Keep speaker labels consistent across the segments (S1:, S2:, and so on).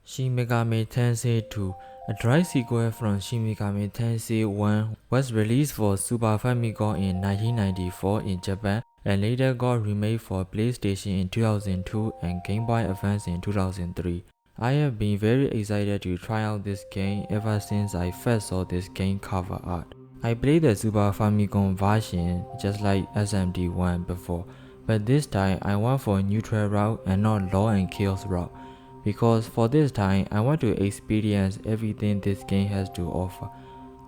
S1: Shin Megami Tensei 2, a direct sequel from Shin Megami Tensei 1, was released for Super Famicom in 1994 in Japan and later got remade for PlayStation in 2002 and Game Boy Advance in 2003. I have been very excited to try out this game ever since I first saw this game cover art. I played the Super Famicom version just like SMD1 before, but this time I went for a neutral route and not law and chaos route, because for this time I want to experience everything this game has to offer.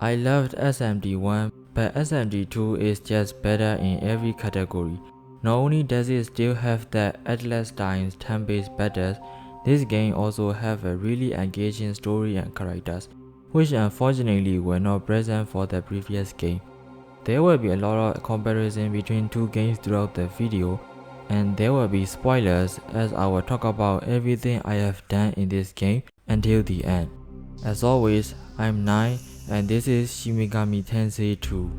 S1: I loved SMD1, but SMD2 is just better in every category. Not only does it still have that Atlas Times turn-based battles, this game also have a really engaging story and characters, which unfortunately were not present for the previous game. There will be a lot of comparison between two games throughout the video, and there will be spoilers as I will talk about everything I have done in this game until the end. As always, I'm 9 and this is Shin Megami Tensei 2.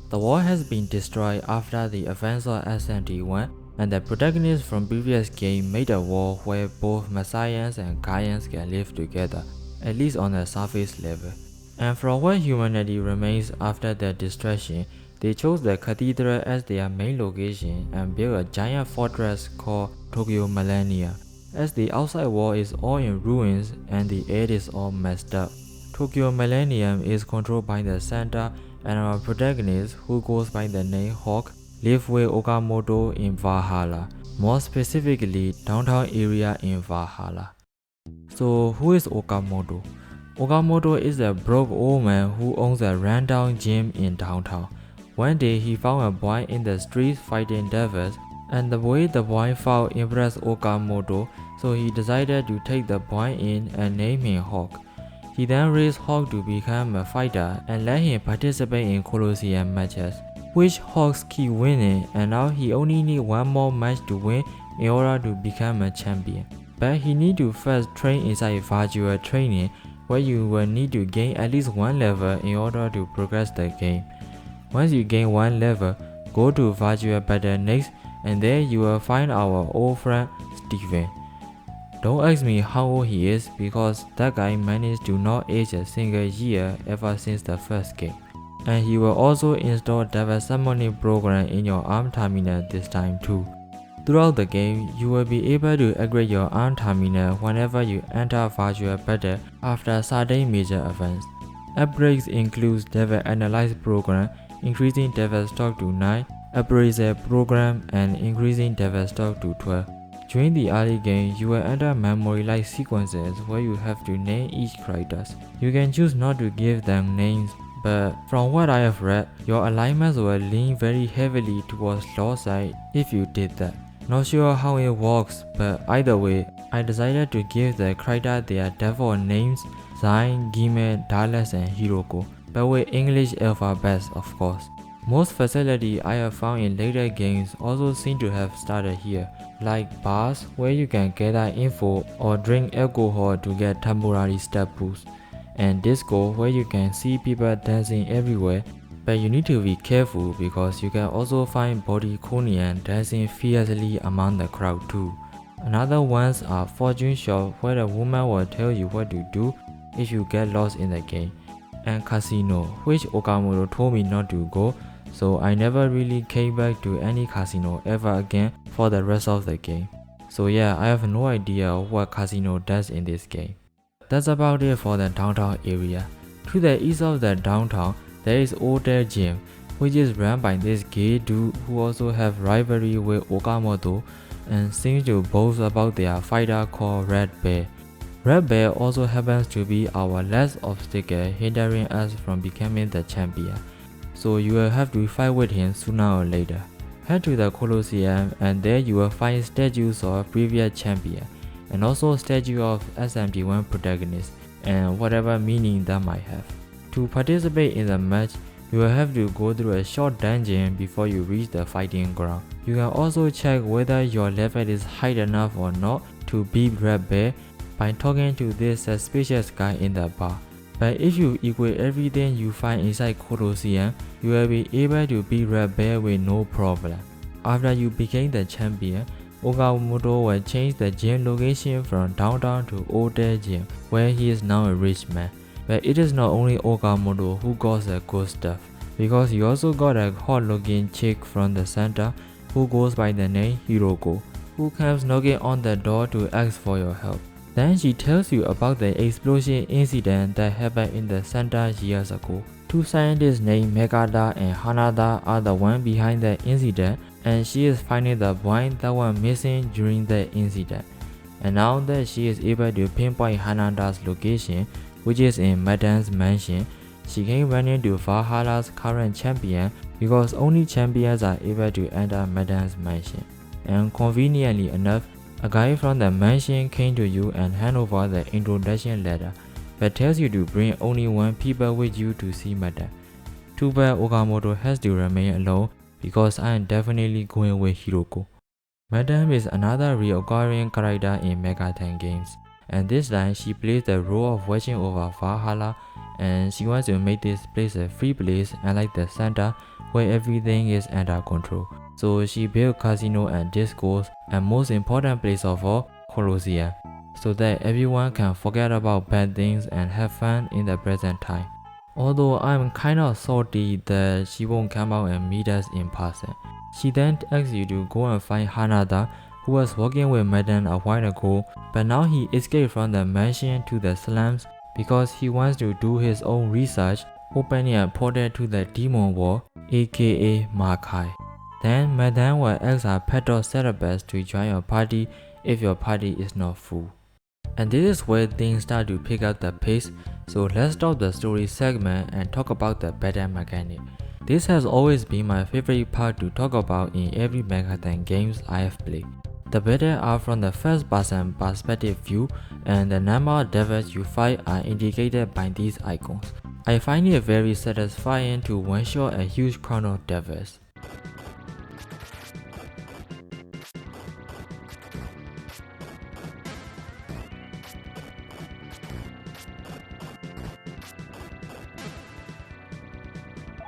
S1: The world has been destroyed after the events of SMD1, and the protagonist from previous game made a world where both Messiahs and Gaians can live together, at least on a surface level. And from where humanity remains after their destruction, they chose the cathedral as their main location and built a giant fortress called Tokyo Millennia. As the outside world is all in ruins and the air is all messed up, Tokyo Millennium is controlled by the center, and our protagonist, who goes by the name Hawk, lives with Okamoto in Valhalla, more specifically downtown area in Valhalla. So who is Okamoto? Okamoto is a broke old man who owns a rundown gym in downtown. One day he found a boy in the streets fighting devils, and the way the boy fought impressed Okamoto, so he decided to take the boy in and name him Hawk. He then raised Hawk to become a fighter and let him participate in Colosseum matches, which Hawks keep winning, and now he only needs one more match to win in order to become a champion. But he needs to first train inside virtual training, where you will need to gain at least one level in order to progress the game. Once you gain one level, go to virtual battle next, and there you will find our old friend Steven. Don't ask me how old he is, because that guy managed to not age a single year ever since the first game. And he will also install Devil Summoning program in your ARM terminal this time too. Throughout the game, you will be able to upgrade your ARM terminal whenever you enter virtual battle after certain major events. Upgrades include Devil Analyze program, increasing Devil stock to 9, Appraiser program, and increasing Devil stock to 12. During the early game, you will enter memory-like sequences where you have to name each characters. You can choose not to give them names, but from what I have read, your alignments will lean very heavily towards law side if you did that. Not sure how it works, but either way, I decided to give the character their default names, Zain, Gime, Dallas, and Hiroko, but with English alphabets of course. Most facilities I have found in later games also seem to have started here, like bars where you can gather info or drink alcohol to get temporary step boosts, and disco where you can see people dancing everywhere, but you need to be careful because you can also find bodyconian dancing fiercely among the crowd too. Another ones are fortune shop where the woman will tell you what to do if you get lost in the game, and casino, which Okamoto told me not to go, so I never really came back to any casino ever again for the rest of the game. So yeah, I have no idea what casino does in this game. That's about it for the downtown area. To the east of the downtown, there is Hotel Gym, which is run by this gay dude who also have rivalry with Okamoto and seems to boast about their fighter called Red Bear. Red Bear also happens to be our last obstacle hindering us from becoming the champion, so you will have to fight with him sooner or later. Head to the Colosseum and there you will find statues of previous champion, and also statue of SMD1 protagonist, and whatever meaning that might have. To participate in the match, you will have to go through a short dungeon before you reach the fighting ground. You can also check whether your level is high enough or not to beat Red Bear by talking to this suspicious guy in the bar. But if you equate everything you find inside Colosseum, you will be able to beat Red Bear with no problem. After you become the champion, Okamoto will change the gym location from downtown to Old Gym, where he is now a rich man. But it is not only Okamoto who got the good stuff, because he also got a hot-looking chick from the center who goes by the name Hiroko, who comes knocking on the door to ask for your help. Then she tells you about the explosion incident that happened in the center years ago. Two scientists named Megata and Hanada are the one behind the incident, and she is finding the boy that was missing during the incident. And now that she is able to pinpoint Hanada's location, which is in Madame's mansion, she came running to Valhalla's current champion because only champions are able to enter Madame's mansion. And conveniently enough, a guy from the mansion came to you and hand over the introduction letter, but tells you to bring only one people with you to see Madame. Too bad Okamoto has to remain alone because I am definitely going with Hiroko. Madame is another recurring character in Megaten games, and this time she plays the role of watching over Valhalla, and she wants to make this place a free place unlike the center where everything is under control. So she built casino and discos, and most important place of all, Colosseum, so that everyone can forget about bad things and have fun in the present time. Although I'm kind of salty that she won't come out and meet us in person. She then asks you to go and find Hanada, who was working with Madame a while ago, but now he escaped from the mansion to the slums because he wants to do his own research, opening a portal to the demon world, aka Makai. Then Madame will ask her Petro Cerebus to join your party if your party is not full. And this is where things start to pick up the pace, so let's stop the story segment and talk about the battle mechanic. This has always been my favorite part to talk about in every Megaten games I have played. The battles are from the first person perspective view, and the number of devils you fight are indicated by these icons. I find it very satisfying to one-shot a huge crowd of devils.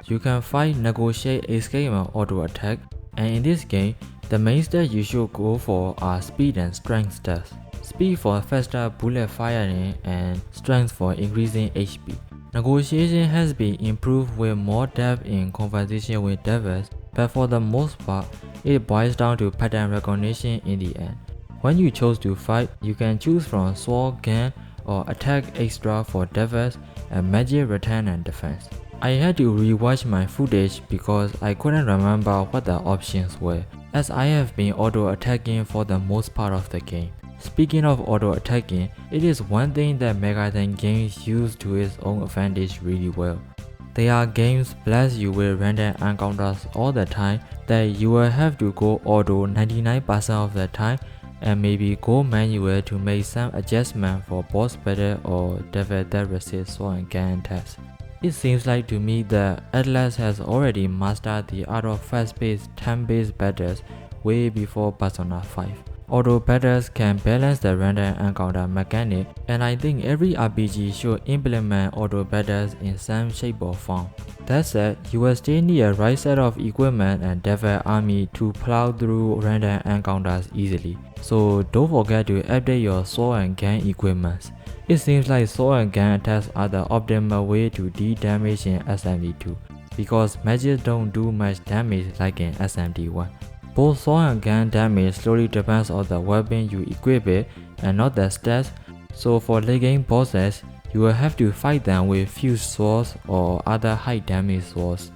S1: You can fight, negotiate, escape and auto attack, and in this game, the main stats you should go for are speed and strength stats. Speed for faster bullet firing and strength for increasing HP. Negotiation has been improved with more depth in conversation with devils, but for the most part, it boils down to pattern recognition in the end. When you choose to fight, you can choose from sword, gun, or attack extra for devils and magic return and defense. I had to rewatch my footage because I couldn't remember what the options were, as I have been auto-attacking for the most part of the game. Speaking of auto-attacking, it is one thing that Megaten games use to its own advantage really well. There are games blast you with random encounters all the time that you will have to go auto 99% of the time and maybe go manual to make some adjustment for boss battle or devil that resist sword and gun attacks. It seems like to me that Atlas has already mastered the art of fast-paced, time-based battles way before Persona 5. Auto battles can balance the random encounter mechanic, and I think every RPG should implement auto battles in some shape or form. That said, you will still need a right set of equipment and devil army to plow through random encounters easily, so don't forget to update your sword and gun equipment. It seems like sword and gun attacks are the optimal way to deal damage in SMD2, because magic don't do much damage like in SMD1. Both sword and gun damage slowly depends on the weapon you equip it and not the stats, so for late game bosses, you will have to fight them with fused swords or other high damage swords.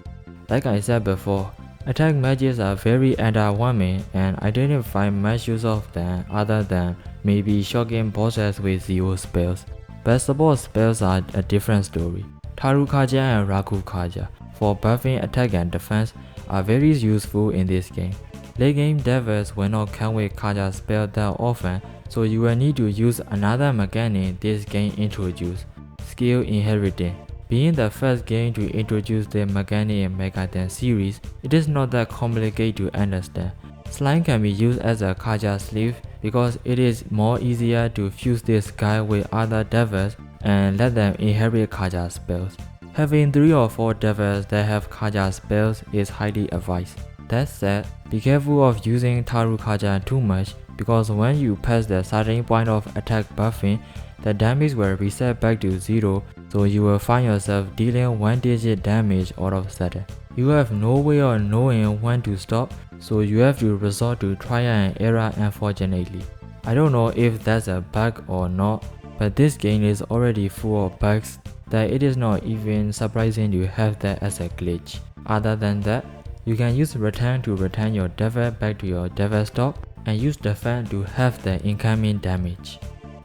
S1: Like I said before, attack magics are very underwhelming and I didn't find much use of them other than maybe shocking bosses with zero spells. But support spells are a different story. Tarukaja and Rakukaja for buffing attack and defense are very useful in this game. Late game devils will not come with Kaja spell that often, so you will need to use another mechanic this game introduced, skill inheriting. Being the first game to introduce the mechanic in Megaten series, it is not that complicated to understand. Slime can be used as a Kaja sleeve because it is more easier to fuse this guy with other devils and let them inherit Kaja spells. Having 3 or 4 devils that have Kaja spells is highly advised. That said, be careful of using Tarukaja too much because when you pass the starting point of attack buffing, the damage will reset back to 0, so you will find yourself dealing 1-digit damage all of a sudden. You have no way of knowing when to stop, so you have to resort to trial and error unfortunately. I don't know if that's a bug or not, but this game is already full of bugs that it is not even surprising to have that as a glitch. Other than that, you can use return to return your devil back to your devil stop and use defend to have the incoming damage.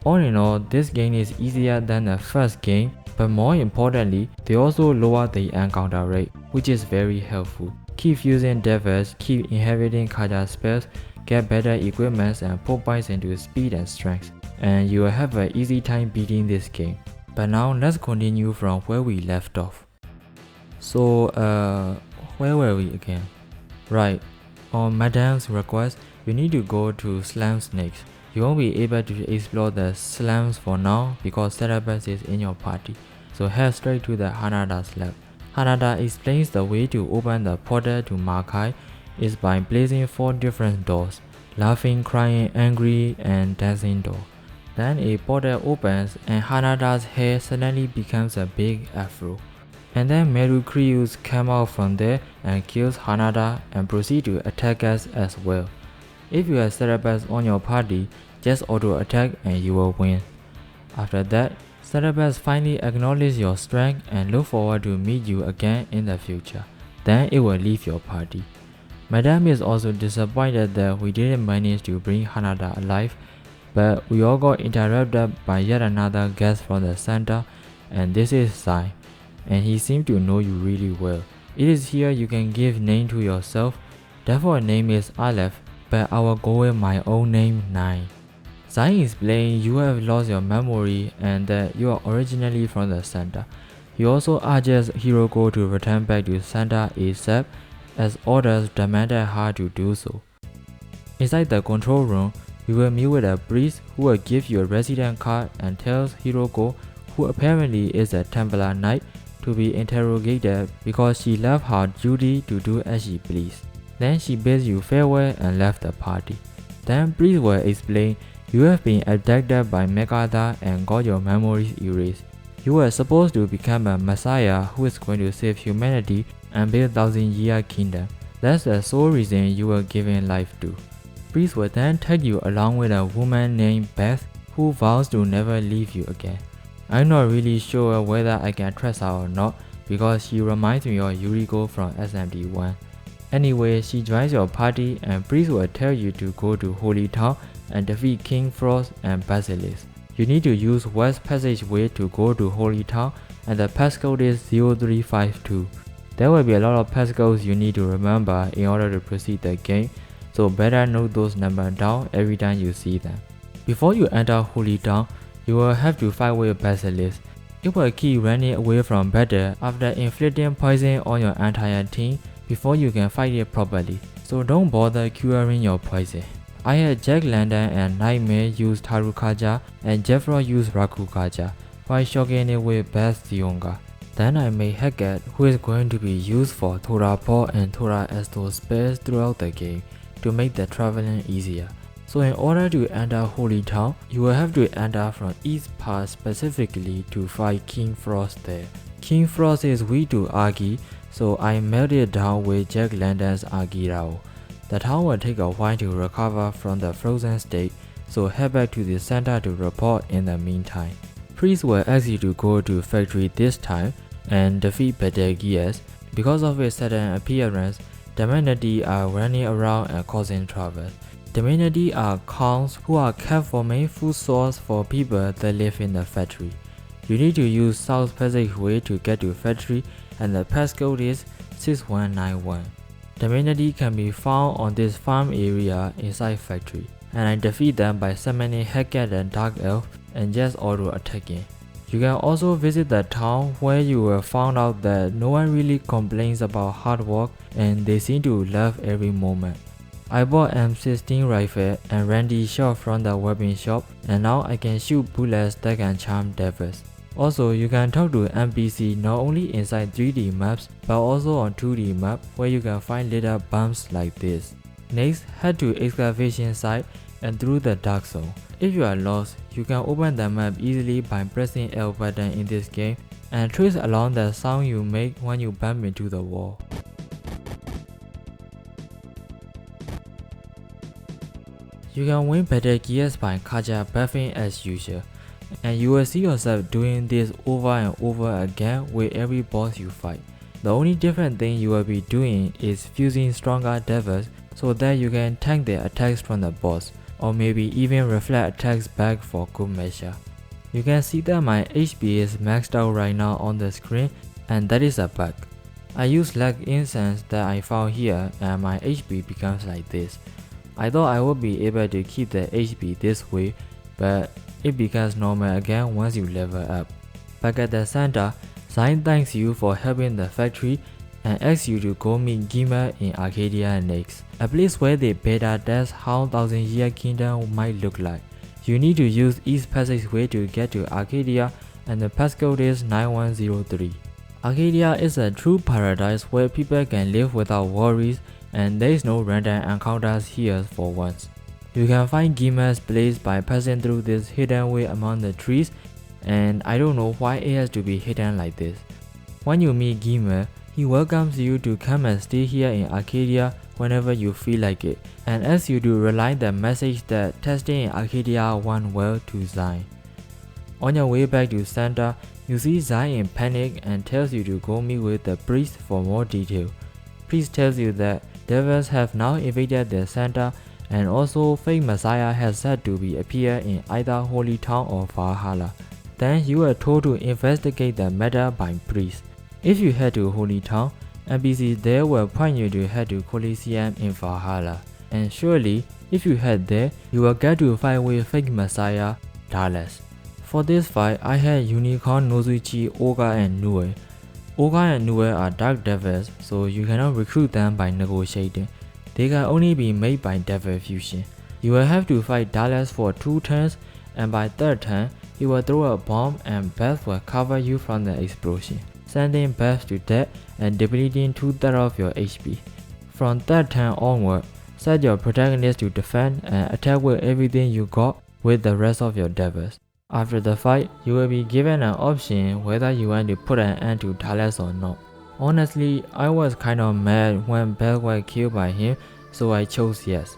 S1: All in all, this game is easier than the first game, but more importantly, they also lower the encounter rate, which is very helpful. Keep using devils, keep inheriting Kaja spells, get better equipment and put points into speed and strength, and you will have an easy time beating this game. But now let's continue from where we left off. So, where were we again? Right, on Madame's request, you need to go to Slime Snakes. You won't be able to explore the slams for now because Cerberus is in your party, so head straight to the Hanada's lab. Hanada explains the way to open the portal to Makai is by blazing 4 different doors: laughing, crying, angry, and dancing door. Then a portal opens and Hanada's hair suddenly becomes a big afro. And then Merukrius come out from there and kills Hanada and proceed to attack us as well. If you have Cerberus on your party, just auto attack and you will win. After that, Cerberus finally acknowledges your strength and look forward to meet you again in the future. Then it will leave your party. Madame is also disappointed that we didn't manage to bring Hanada alive, but we all got interrupted by yet another guest from the center, and this is Sai, and he seems to know you really well. It is here you can give name to yourself. Therefore name is Aleph, but I will go with my own name 9. Sai explains you have lost your memory and that you are originally from the center. He also urges Hiroko to return back to center ASAP, as orders demanded her to do so. Inside the control room, you will meet with a priest who will give you a resident card and tells Hiroko, who apparently is a Templar Knight, to be interrogated because she left her duty to do as she pleased. Then she bids you farewell and left the party. Then priest will explain you have been abducted by Megatha and got your memories erased. You were supposed to become a messiah who is going to save humanity and build 1,000-year kingdom. That's the sole reason you were given life to. Priest will then take you along with a woman named Beth who vows to never leave you again. I'm not really sure whether I can trust her or not because she reminds me of Yuriko from SMD1. Anyway, she joins your party and Priest will tell you to go to Holy Town and defeat King Frost and Basilisk. You need to use West Passageway to go to Holy Town and the passcode is 0352. There will be a lot of passcodes you need to remember in order to proceed the game, so better note those numbers down every time you see them. Before you enter Holy Town, you will have to fight with Basilisk. It will keep running away from battle after inflicting poison on your entire team before you can fight it properly, so don't bother curing your poison. I had Jack Lantern and Nightmare use Tarukaja and Jeffro use Rakukaja, while shocking it with Beth Zionga. Then I made Heket, who is going to be used for Tora Po and Tora Esto spells throughout the game to make the traveling easier. So in order to enter Holy Town, you will have to enter from East Pass specifically to fight King Frost there. King Frost is weak to Agi, so I melted it down with Jack Lantern's Agirao. The town will take a while to recover from the frozen state, so head back to the center to report in the meantime. Priest will ask you to go to factory this time and defeat Betelgeuse. Because of his sudden appearance, Divinity are running around and causing trouble. Divinity are clowns who are kept forming food source for people that live in the factory. You need to use South Passageway to get to factory and the passcode is 6191. Divinity can be found on this farm area inside factory, and I defeat them by summoning Heket and Dark Elf and just auto attacking. You can also visit the town where you will find out that no one really complains about hard work and they seem to love every moment. I bought M16 rifle and Randy shot from the weapon shop and now I can shoot bullets that can charm devils. Also, you can talk to NPC not only inside 3D maps but also on 2D map where you can find little bumps like this. Next, head to excavation site and through the dark zone. If you are lost, you can open the map easily by pressing L button in this game and trace along the sound you make when you bump into the wall. You can win better gears by Kaja buffing as usual, and you will see yourself doing this over and over again with every boss you fight. The only different thing you will be doing is fusing stronger devils so that you can tank the attacks from the boss, or maybe even reflect attacks back for good measure. You can see that my HP is maxed out right now on the screen, and that is a bug. I use lag instance that I found here and my HP becomes like this. I thought I would be able to keep the HP this way, but it becomes normal again once you level up. Back at the center, Zain thanks you for helping the factory and asks you to go meet Gima in Arcadia next, a place where the beta tests how Thousand Year Kingdom might look like. You need to use East Passageway to get to Arcadia, and the passcode is 9103. Arcadia is a true paradise where people can live without worries, and there is no random encounters here for once. You can find Gima's place by passing through this hidden way among the trees, and I don't know why it has to be hidden like this. When you meet Gima, he welcomes you to come and stay here in Arcadia whenever you feel like it, and asks you to relay the message that testing in Arcadia went well to Zain. On your way back to Santa, you see Zain in panic and tells you to go meet with the priest for more detail. Priest tells you that devils have now invaded the center, and also fake Messiah has said to be appear in either Holy Town or Valhalla. Then you are told to investigate the matter by priest. If you head to Holy Town, NPCs there will point you to head to Colosseum in Valhalla. And surely, if you head there, you will get to fight with fake Messiah, Dallas. For this fight, I had Unicorn, Nozuchi, Oga and Nue. Oga and Nue are dark devils, so you cannot recruit them by negotiating. They can only be made by devil fusion. You will have to fight Dallas for 2 turns, and by 3rd turn, he will throw a bomb and Beth will cover you from the explosion, sending Beth to death and depleting 2/3 of your HP. From 3rd turn onward, set your protagonist to defend and attack with everything you got with the rest of your devils. After the fight, you will be given an option whether you want to put an end to Dallas or not. Honestly, I was kind of mad when Beth was killed by him, so I chose yes.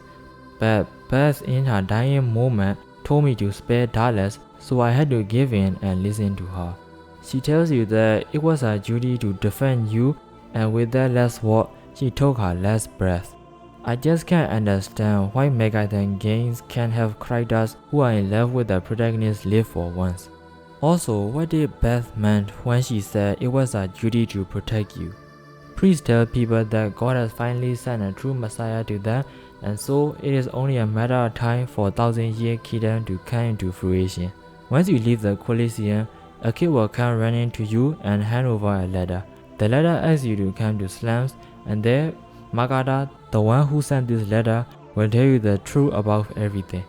S1: But Beth in her dying moment told me to spare Dallas, so I had to give in and listen to her. She tells you that it was her duty to defend you, and with that last word, she took her last breath. I just can't understand why Megaton games can have characters who are in love with the protagonist live for once. Also, what did Beth meant when she said it was her duty to protect you? Please tell people that God has finally sent a true Messiah to them, and so it is only a matter of time for Thousand Year Kingdom to come into fruition. Once you leave the Colosseum, a kid will come running to you and hand over a letter. The letter asks you to come to Slums, and there, Magada, the one who sent this letter, will tell you the truth about everything.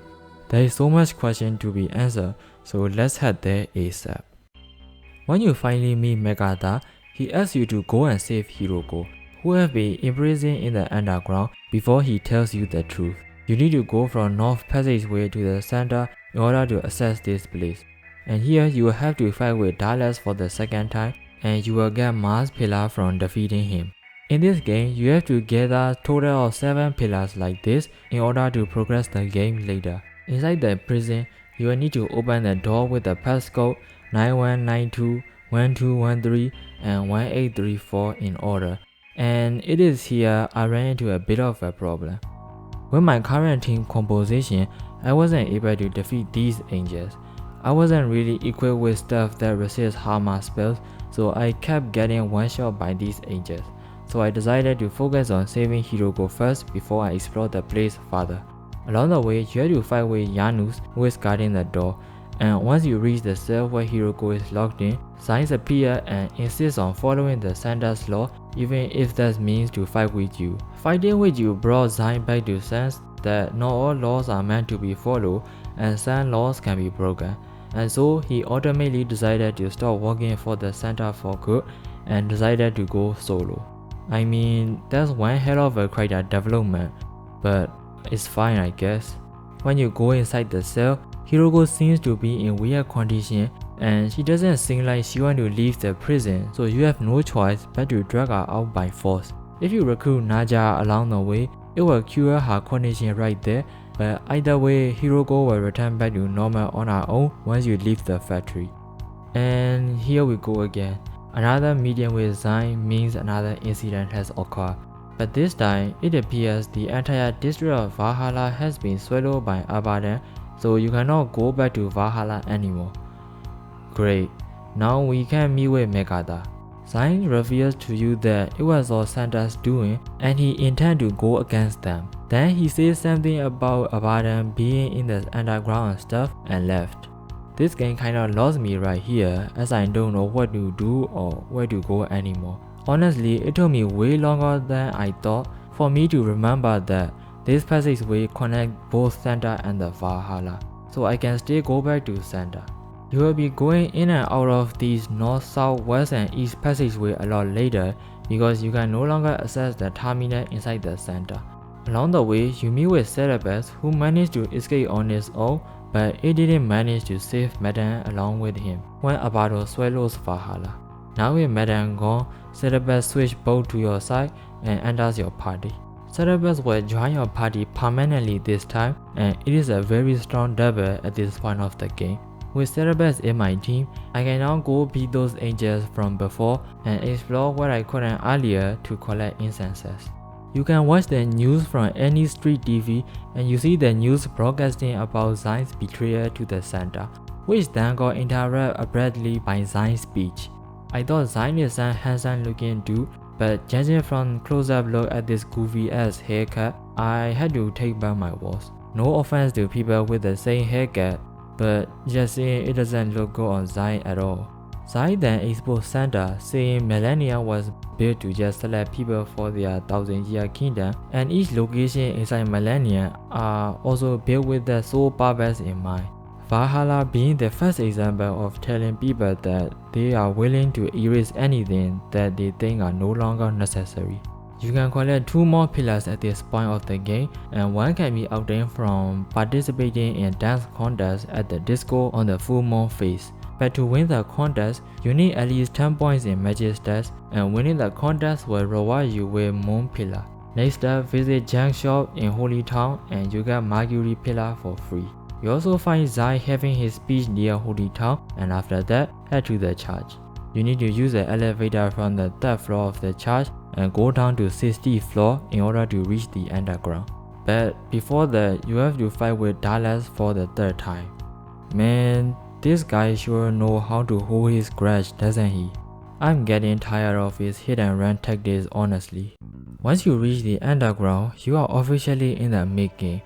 S1: There is so much question to be answered, so let's head there ASAP. When you finally meet Magada, he asks you to go and save Hiroko, who have been imprisoned in the underground, before he tells you the truth. You need to go from North Passageway to the center in order to access this place. And here you will have to fight with Dallas for the 2nd time, and you will get Mars Pillar from defeating him. In this game, you have to gather a total of 7 pillars like this in order to progress the game later. Inside the prison, you will need to open the door with the passcode 9192, 1213, and 1834 in order. And it is here I ran into a bit of a problem. With my current team composition, I wasn't able to defeat these angels. I wasn't really equipped with stuff that resists Harma spells, so I kept getting one-shot by these angels. So I decided to focus on saving Hiroko first before I explore the place further. Along the way, you have to fight with Janus, who is guarding the door, and once you reach the cell where Hiroko is locked in, signs appear and insist on following the Santa's law, even if that means to fight with you. Fighting with you brought Zain back to sense that not all laws are meant to be followed, and some laws can be broken. and so he ultimately decided to stop working for the center for good and decided to go solo. I mean, that's one hell of a character development, but it's fine I guess. When you go inside the cell, Hiroko seems to be in weird condition and she doesn't seem like she wants to leave the prison, so you have no choice but to drag her out by force. If you recruit Naja along the way, it will cure her condition right there, but either way, Hiroko will return back to normal on her own once you leave the factory. And here we go again. Another meeting with Zain means another incident has occurred, but this time it appears the entire district of Valhalla has been swallowed by Abaddon, so you cannot go back to Valhalla anymore. Great, now we can meet with Megata. Zain reveals to you that it was all Santa's doing and he intends to go against them. Then he says something about Abaddon being in the underground and stuff and left. This game kinda lost me right here as I don't know what to do or where to go anymore. Honestly, it took me way longer than I thought for me to remember that this passageway connects both Santa and the Valhalla, so I can still go back to Santa. You will be going in and out of these north, south, west and east passageway a lot later because you can no longer access the terminal inside the center. Along the way, you meet with Cerberus who managed to escape on his own, but it didn't manage to save Medan along with him when Abaddon swallows Valhalla. Now with Medan gone, Cerberus switches both to your side and enters your party. Cerberus will join your party permanently this time, and it is a very strong double at this point of the game. With Cerberus in my team, I can now go beat those angels from before and explore what I couldn't earlier to collect incenses. You can watch the news from any street TV and you see the news broadcasting about Zain's betrayal to the center, which then got interrupted abruptly by Zain's speech. I thought Zain is a handsome looking dude, but judging from close-up look at this goofy ass haircut, I had to take back my words. No offense to people with the same haircut, but just saying it doesn't look good on Zain at all. Zain then exposed Santa, saying Millennia was built to just select people for their 1000-year kingdom, and each location inside Millennia are also built with the sole purpose in mind. Valhalla being the first example of telling people that they are willing to erase anything that they think are no longer necessary. You can collect 2 more pillars at this point of the game, and one can be obtained from participating in dance contests at the disco on the full moon phase. But to win the contest, you need at least 10 points in magic stats, and winning the contest will reward you with Moon Pillar. Next up, visit Junk Shop in Holy Town and you get Mercury Pillar for free. You also find Zain having his speech near Holy Town, and after that, head to the church. You need to use the elevator from the 3rd floor of the church and go down to 60th floor in order to reach the underground. But before that, you have to fight with Dallas for the 3rd time. Man, this guy sure knows how to hold his grudge, doesn't he? I'm getting tired of his hit and run tactics honestly. Once you reach the underground, you are officially in the mid-game.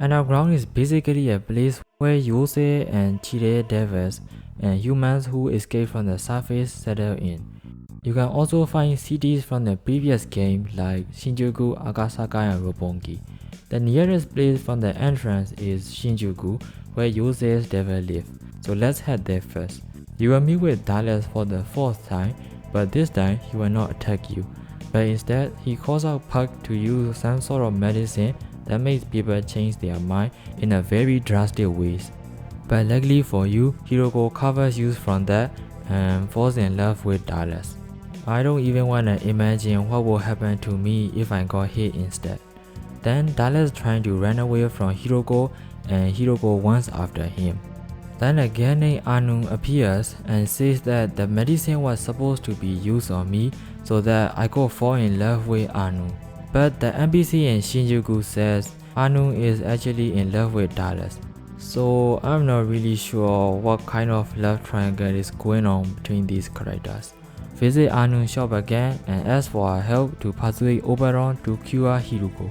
S1: Underground is basically a place where Yosei and Chide devils and humans who escape from the surface settle in. You can also find cities from the previous game like Shinjuku, Akasaka and Roppongi. The nearest place from the entrance is Shinjuku, where Yosei's devil live. So let's head there first. You will meet with Dallas for the 4th time, but this time he will not attack you. But instead, he calls out Puck to use some sort of medicine that makes people change their mind in a very drastic ways. But luckily for you, Hiroko covers you from that and falls in love with Dallas. I don't even wanna imagine what will happen to me if I got hit instead. Then Dallas trying to run away from Hiroko and Hiroko runs after him. Then a girl named Anu appears and says that the medicine was supposed to be used on me so that I could fall in love with Anu. But the NPC in Shinjuku says Anu is actually in love with Dallas. So I'm not really sure what kind of love triangle is going on between these characters. Visit Anu's shop again and ask for her help to persuade Oberon to cure Hiroko.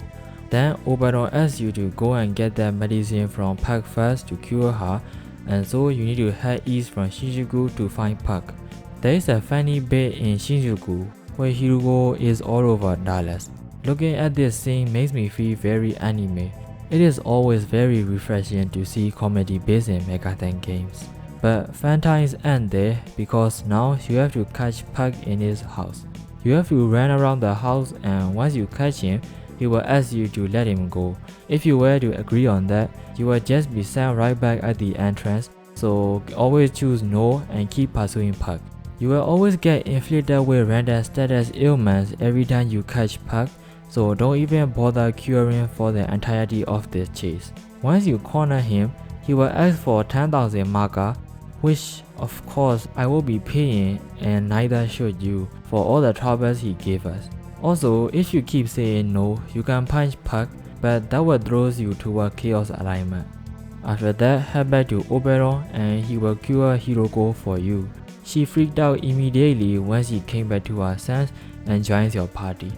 S1: Then Oberon asks you to go and get that medicine from Puck first to cure her, and so you need to head east from Shinjuku to find Puck. There is a funny bit in Shinjuku where Hiroko is all over Dallas. Looking at this scene makes me feel very anime. It is always very refreshing to see comedy based in Megaten games. But fun times end there because now you have to catch Puck in his house. You have to run around the house, and once you catch him, he will ask you to let him go. If you were to agree on that, you will just be sent right back at the entrance, so always choose no and keep pursuing Puck. You will always get inflicted with random status ailments every time you catch Puck, so don't even bother curing for the entirety of this chase. Once you corner him, he will ask for 10,000 marker, which of course I will be paying, and neither should you, for all the troubles he gave us. Also, if you keep saying no, you can punch Puck, but that will throw you toward Chaos alignment. After that, head back to Oberon and he will cure Hiroko for you. She freaked out immediately when she came back to her sense and joins your party.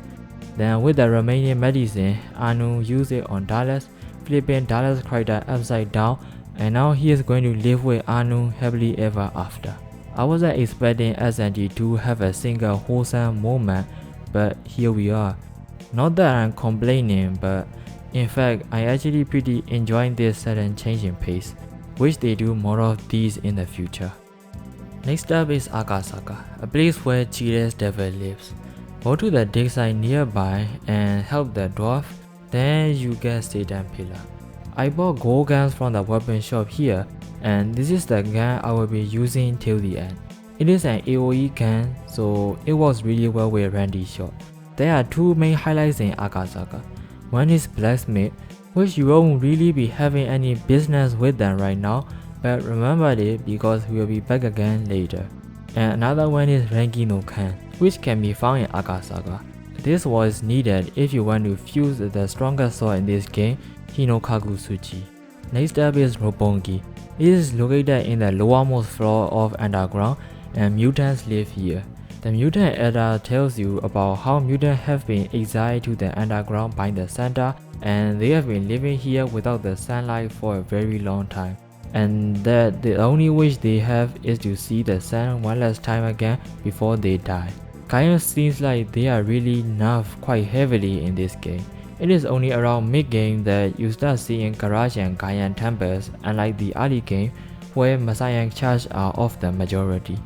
S1: Then with the remaining medicine, Anu used it on Dallas, flipping Dallas' character upside down, and now he is going to live with Anu happily ever after. I wasn't expecting SND to have a single wholesome moment, but here we are. Not that I'm complaining, but in fact, I actually pretty enjoying this sudden change in pace. Wish they do more of these in the future. Next up is Akasaka, a place where Chire's devil lives. Go to the dig site nearby and help the dwarf, then you get Satan Pillar. I bought gold guns from the weapon shop here, and this is the gun I will be using till the end. It is an AoE gun, so it works really well with Randy shot. There are two main highlights in Akasaka. One is Blacksmith, which you won't really be having any business with them right now, but remember it because we will be back again later. And another one is Renki no Kan, which can be found in Akasaka. This was needed if you want to fuse the strongest sword in this game, Hinokagu Tsuchi. Next up is Roppongi. It is located in the lowermost floor of Underground, and mutants live here. The mutant Edda tells you about how mutants have been exiled to the underground by the center, and they have been living here without the sunlight for a very long time, and that the only wish they have is to see the sun one last time again before they die. Kind of seems like they are really nerfed quite heavily in this game. It is only around mid-game that you start seeing Garage and Gaian tempers, unlike the early game where Masayan charges are of the majority.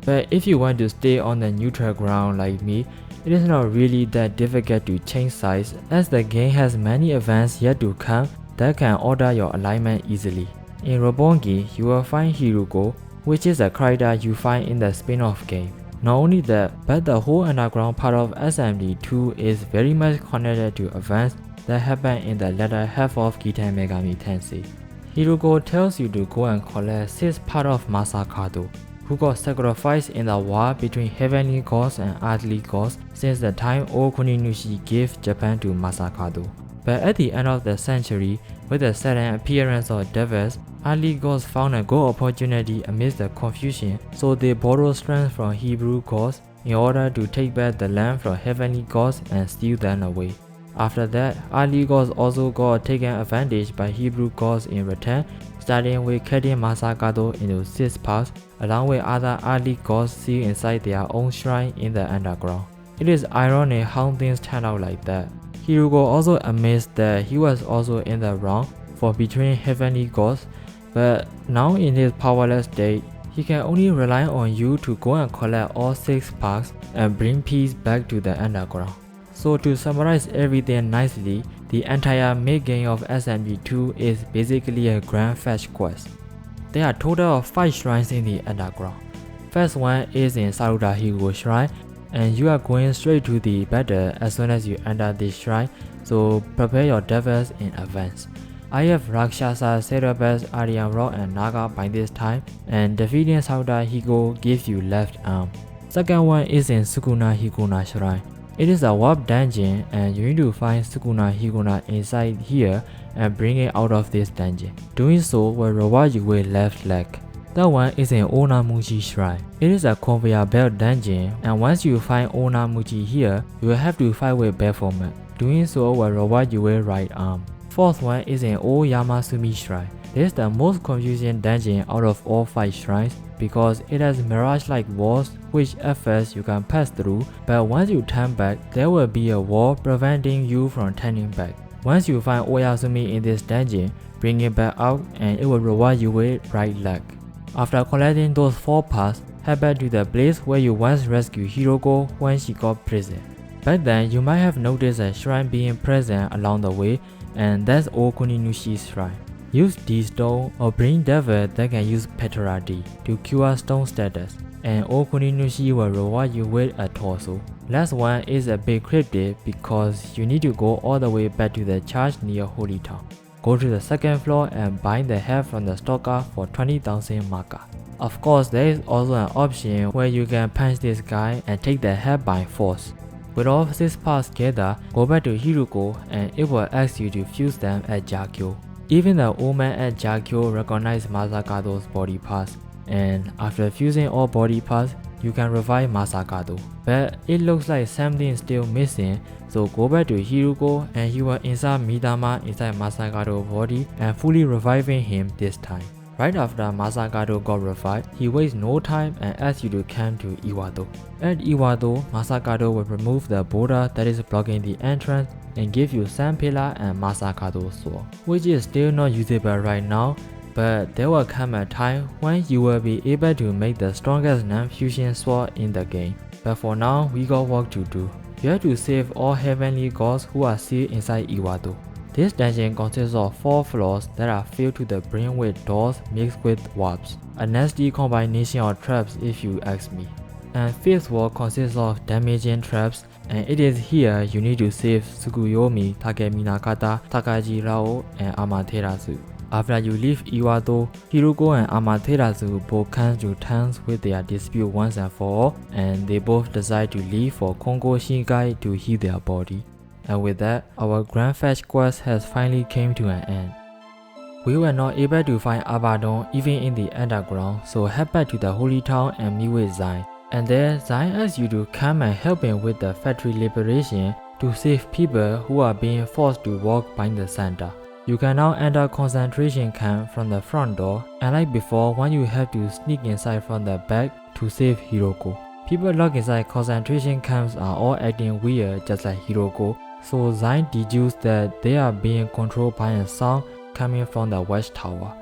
S1: But if you want to stay on the neutral ground like me, it is not really that difficult to change sides, as the game has many events yet to come that can order your alignment easily. In Roppongi, you will find Hiruko, which is a character you find in the spin-off game. Not only that, but the whole underground part of SMD2 is very much connected to events that happen in the latter half of Giten Megami Tensei. Hiruko tells you to go and collect 6 parts of Masakado, who got sacrificed in the war between heavenly gods and earthly gods since the time old Kuninushi gave Japan to Masakado. But at the end of the century, with the sudden appearance of devils, earthly gods found a good opportunity amidst the confusion, so they borrowed strength from Hebrew gods in order to take back the land from heavenly gods and steal them away. After that, earthly gods also got taken advantage by Hebrew gods in return, starting with cutting Masakado into 6 parts, along with other earthly gods sealed inside their own shrine in the underground. It is ironic how things turned out like that. Hiruko also admits that he was also in the wrong for betraying heavenly gods, but now in his powerless state, he can only rely on you to go and collect all 6 parts and bring peace back to the underground. So to summarize everything nicely, the entire mid-game of SMG2 is basically a grand fetch quest. There are a total of 5 shrines in the underground. First one is in Sarudahiko Shrine, and you are going straight to the battle as soon as you enter this shrine, so prepare your devils in advance. I have Rakshasa, Cerberus, Aryan Rock and Naga by this time, and defeating Sarudahiko gives you left arm. Second one is in Sukuna Hikuna Shrine. It is a warp dungeon, and you need to find Sukuna Hikuna inside here and bring it out of this dungeon. Doing so will reward you with left leg. That one is in Onamuchi Shrine. It is a conveyor belt dungeon, and once you find Onamuchi here, you will have to fight with Baphomet. Doing so will reward you with right arm. Fourth one is in Old Yamasumi Shrine. This is the most confusing dungeon out of all 5 shrines because it has mirage-like walls which at first you can pass through, but once you turn back, there will be a wall preventing you from turning back. Once you find Oyasumi in this dungeon, bring it back out and it will reward you with right leg. After collecting those 4 parts, head back to the place where you once rescued Hiroko when she got prison. Back then, you might have noticed a shrine being present along the way, and that's Old Kuninushi's shrine. Use D-Stone or bring devil that can use Petra D to cure stone status, and Old Kuninushi will reward you with a torso. Last one is a bit cryptic because you need to go all the way back to the church near Holy Town. Go to the second floor and buy the head from the stalker for 20,000 maka. Of course, there is also an option where you can punch this guy and take the head by force. With all 6 parts together, go back to Hiroko and it will ask you to fuse them at Jakyo. Even the old man at Jakyo recognized Masakado's body parts, and after fusing all body parts, you can revive Masakado. But it looks like something is still missing, so go back to Hiroko and he will insert Midama inside Masakado's body and fully reviving him this time. Right after Masakado got revived, he wastes no time and asks you to come to Iwado. At Iwado, Masakado will remove the border that is blocking the entrance and give you Sand Pillar and Masakado's sword, which is still not usable right now, but there will come a time when you will be able to make the strongest non-fusion sword in the game. But for now, we got work to do. You have to save all heavenly gods who are still inside Iwado. This dungeon consists of 4 floors that are filled to the brim with doors mixed with warps. A nasty combination of traps if you ask me. And 5th floor consists of damaging traps, and it is here you need to save Tsukuyomi, Takeminakata, Takaji Rao, and Amaterasu. After you leave Iwado, Hiroko and Amaterasu both come to terms with their dispute once and for all, and they both decide to leave for Kongo Shinkai to heal their body. And with that, our Grand Fetch quest has finally came to an end. We were not able to find Abaddon even in the underground, so head back to the Holy Town and meet with Zain. And there, Zain asks you to come and help him with the factory liberation to save people who are being forced to walk by the center. You can now enter concentration camp from the front door, and like before, when you have to sneak inside from the back to save Hiroko. People locked inside concentration camps are all acting weird just like Hiroko, so Zain deduced that they are being controlled by a sound coming from the West Tower.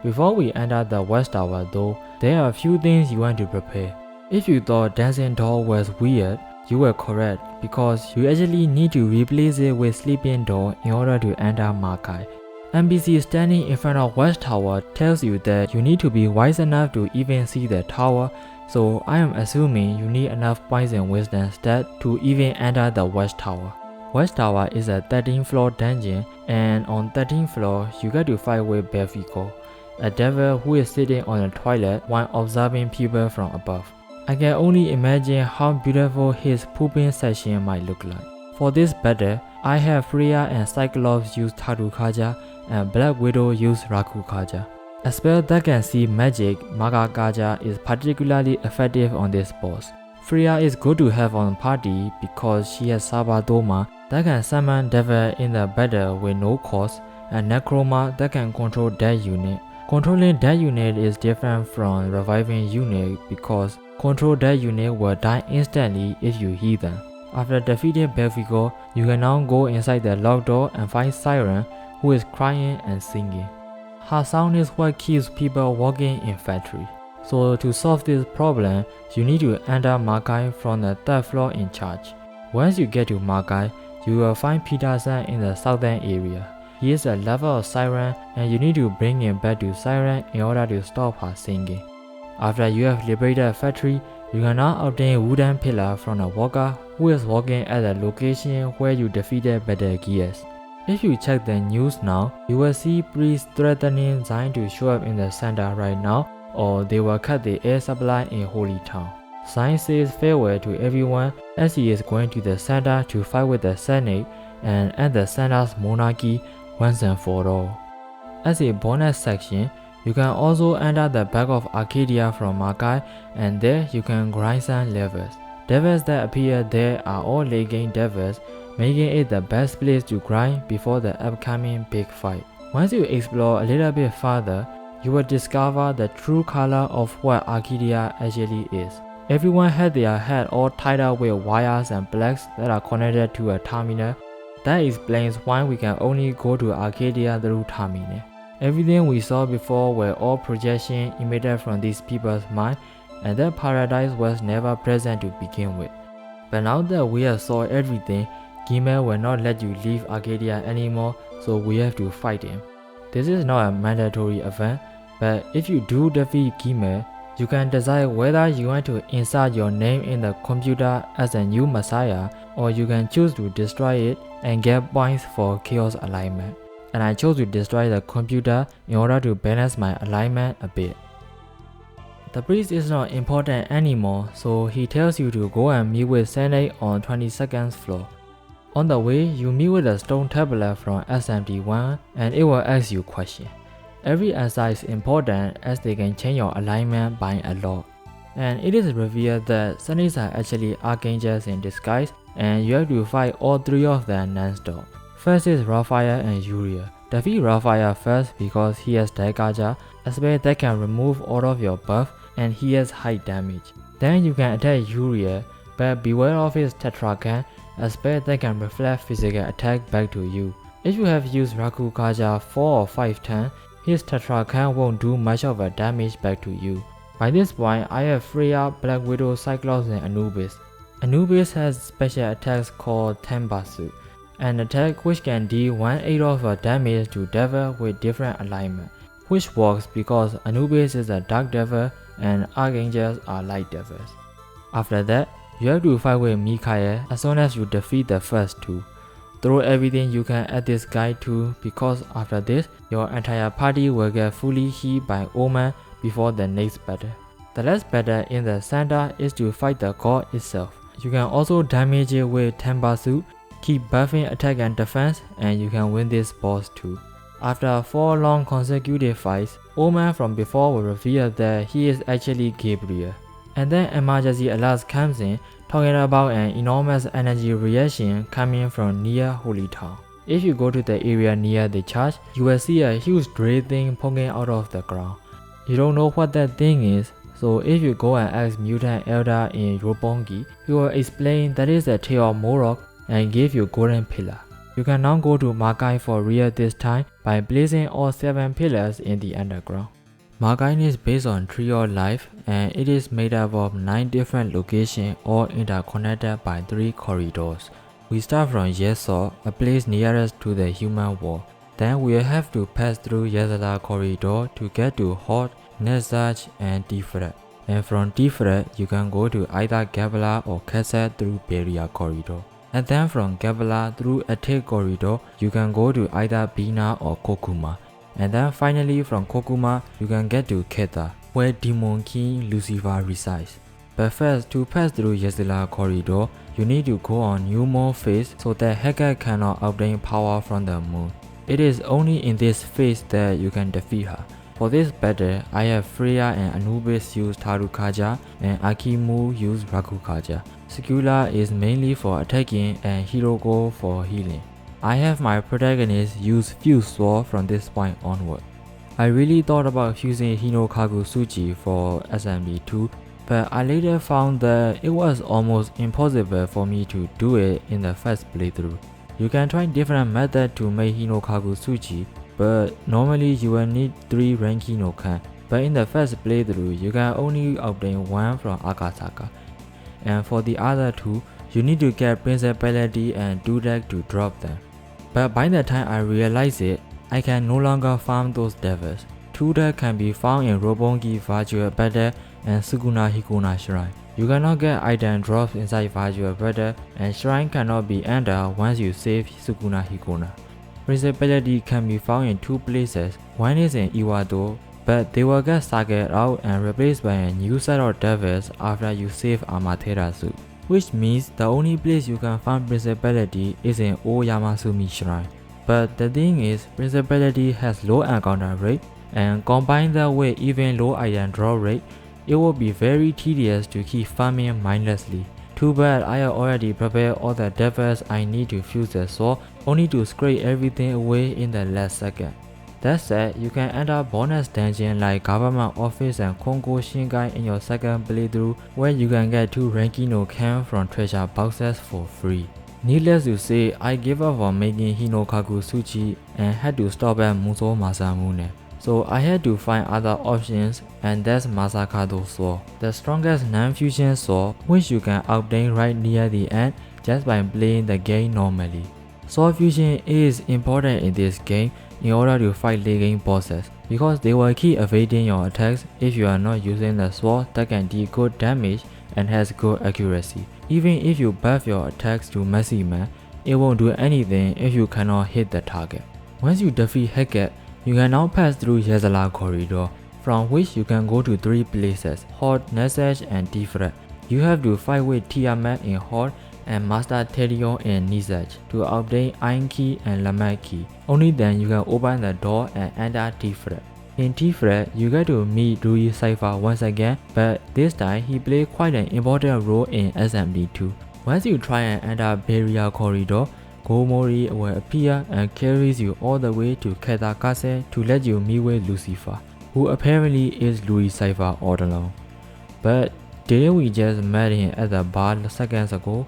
S1: Before we enter the West Tower though, there are a few things you want to prepare. If you thought Dancing Door was weird, you were correct because you actually need to replace it with Sleeping Door in order to enter Makai. NPC standing in front of West Tower tells you that you need to be wise enough to even see the tower, so I am assuming you need enough points in wisdom stat to even enter the West Tower. West Tower is a 13th floor dungeon, and on 13th floor you get to fight with Belfico, a devil who is sitting on a toilet while observing people from above. I can only imagine how beautiful his pooping section might look like. For this battle, I have Freya and Cyclops use Tarukaja and Black Widow use Rakukaja. A spell that can see magic, Magakaja, is particularly effective on this boss. Freya is good to have on party because she has Sabadoma that can summon devil in the battle with no cost, and Necroma that can control that unit. Controlling that unit is different from reviving unit because control that unit will die instantly if you heal them. After defeating Belfico, you can now go inside the locked door and find Siren, who is crying and singing. Her sound is what keeps people walking in factory. So to solve this problem, you need to enter Makai from the 3rd floor in charge. Once you get to Makai, you will find Peterson in the southern area. He is a lover of Siren and you need to bring him back to Siren in order to stop her singing. After you have liberated a factory, you can now obtain wooden pillar from a walker who is walking at the location where you defeated Better Gears. If you check the news now, you will see priests threatening Zain to show up in the center right now, or they will cut the air supply in Holy Town. Zain says farewell to everyone as he is going to the center to fight with the Senate and end the center's monarchy once and for all. As a bonus section, you can also enter the back of Arcadia from Makai, and there you can grind some levels. Devils that appear there are all late game devils, making it the best place to grind before the upcoming big fight. Once you explore a little bit further, you will discover the true color of what Arcadia actually is. Everyone had their head all tied up with wires and blocks that are connected to a terminal. That explains why we can only go to Arcadia through terminal. Everything we saw before were all projections emitted from these people's mind, and their paradise was never present to begin with. But now that we have saw everything, Gimel will not let you leave Arcadia anymore, so we have to fight him. This is not a mandatory event, but if you do defeat Gimel, you can decide whether you want to insert your name in the computer as a new Messiah, or you can choose to destroy it and get points for chaos alignment. And I chose to destroy the computer in order to balance my alignment a bit. The priest is not important anymore, so he tells you to go and meet with Senate on 22nd floor. On the way, you meet with a stone tablet from SMT1 and it will ask you questions. Every answer is important as they can change your alignment by a lot. And it is revealed that Saints are actually archangels in disguise, and you have to fight all three of them non-stop. First is Raphael and Uriel. Defeat Raphael first because he has Daggaja, a spell that can remove all of your buff, and he has high damage. Then you can attack Uriel, but beware of his Tetrakan, a spell that can reflect physical attack back to you. If you have used Rakukaja 4 or 5 times, his Tetrakan won't do much of a damage back to you. By this point, I have Freya, Black Widow, Cyclops and Anubis. Anubis has special attacks called Tenbatsu, an attack which can deal 1/8 of a damage to devil with different alignment, which works because Anubis is a dark devil and archangels are light devils. After that, you have to fight with Mikael as soon as you defeat the first two. Throw everything you can at this guy too, because after this, your entire party will get fully healed by Omen before the next battle. The last battle in the center is to fight the god itself. You can also damage it with Tenbatsu, keep buffing attack and defense, and you can win this boss too. After 4 long consecutive fights, Omen from before will reveal that he is actually Gabriel. And then emergency alert comes in, talking about an enormous energy reaction coming from near Holy Town. If you go to the area near the church, you will see a huge gray thing poking out of the ground. You don't know what that thing is, so if you go and ask Mutant Elder in Roppongi, he will explain that is the tail of Morok and give you golden pillar. You can now go to Magai for real this time by placing all 7 pillars in the underground. Magai is based on Tree of Life, and it is made up of 9 different locations all interconnected by 3 corridors. We start from Yesor, a place nearest to the human world. Then we have to pass through Yesala corridor to get to Hot, Nezach and Tiferet. And from Tiferet, you can go to either Gabala or Kesset through Beria corridor. And then from Gabala through Atik corridor, you can go to either Bina or Kokuma. And then finally from Kokuma, you can get to Keta, where Demon King Lucifer resides. But first, to pass through Yesala corridor, you need to go on New Moon phase so that Heka cannot obtain power from the moon. It is only in this phase that you can defeat her. For this battle, I have Freya and Anubis use Tarukaja and Akimu use Rakukaja. Skula is mainly for attacking and Hiroko for healing. I have my protagonist use Fuse Sword from this point onward. I really thought about using Hinokagu Tsuchi for SMD2, but I later found that it was almost impossible for me to do it in the first playthrough. You can try different methods to make Hinokagu Tsuchi, but normally you will need 3 rank Hinokan, but in the first playthrough you can only obtain 1 from Akasaka. And for the other 2, you need to get Principality and Dudek to drop them. But by the time I realized it, I can no longer farm those devils. 2 that can be found in Roppongi Virtual Battle and Sukuna Hikuna Shrine. You cannot get item drops inside Virtual Battle, and Shrine cannot be entered once you save Sukuna Hikuna. Principality can be found in 2 places. One is in Iwado, but they will get sucked out and replaced by a new set of devils after you save Amaterasu. Which means the only place you can find Principality is in Old Yamasumi Shrine. But the thing is, Principality has low encounter rate, and combine that with even low item draw rate, it will be very tedious to keep farming mindlessly. Too bad I have already prepared all the devils I need to fuse the sword, only to scrape everything away in the last second. That said, you can enter bonus dungeon like Government Office and Kongo Shingai in your second playthrough, where you can get 2 Rankino Cam from treasure boxes for free. Needless to say, I gave up on making Hinokaku Tsuchi and had to stop at Musou Masamune. So I had to find other options, and that's Masakado Sword, the strongest non-fusion sword which you can obtain right near the end just by playing the game normally. Sword fusion is important in this game in order to fight late game bosses, because they will keep evading your attacks if you are not using the sword that can deal good damage and has good accuracy. Even if you buff your attacks to maximum, it won't do anything if you cannot hit the target. Once you defeat Heket, you can now pass through Yezala Corridor, from which you can go to 3 places, Horde, Nesage, and Tiferet. You have to fight with Tiamat in Horde and Master Terion in Nesage to obtain Iron Key and Lamet Key. Only then you can open the door and enter Tiferet. In Tiferet, you get to meet Rui Cypher once again, but this time he played quite an important role in SMD2. Once you try and enter Barrier Corridor, Gomori will appear and carries you all the way to Ketakase to let you meet with Lucifer, who apparently is Rui Cypher all along. But didn't we just met him at the bar seconds ago?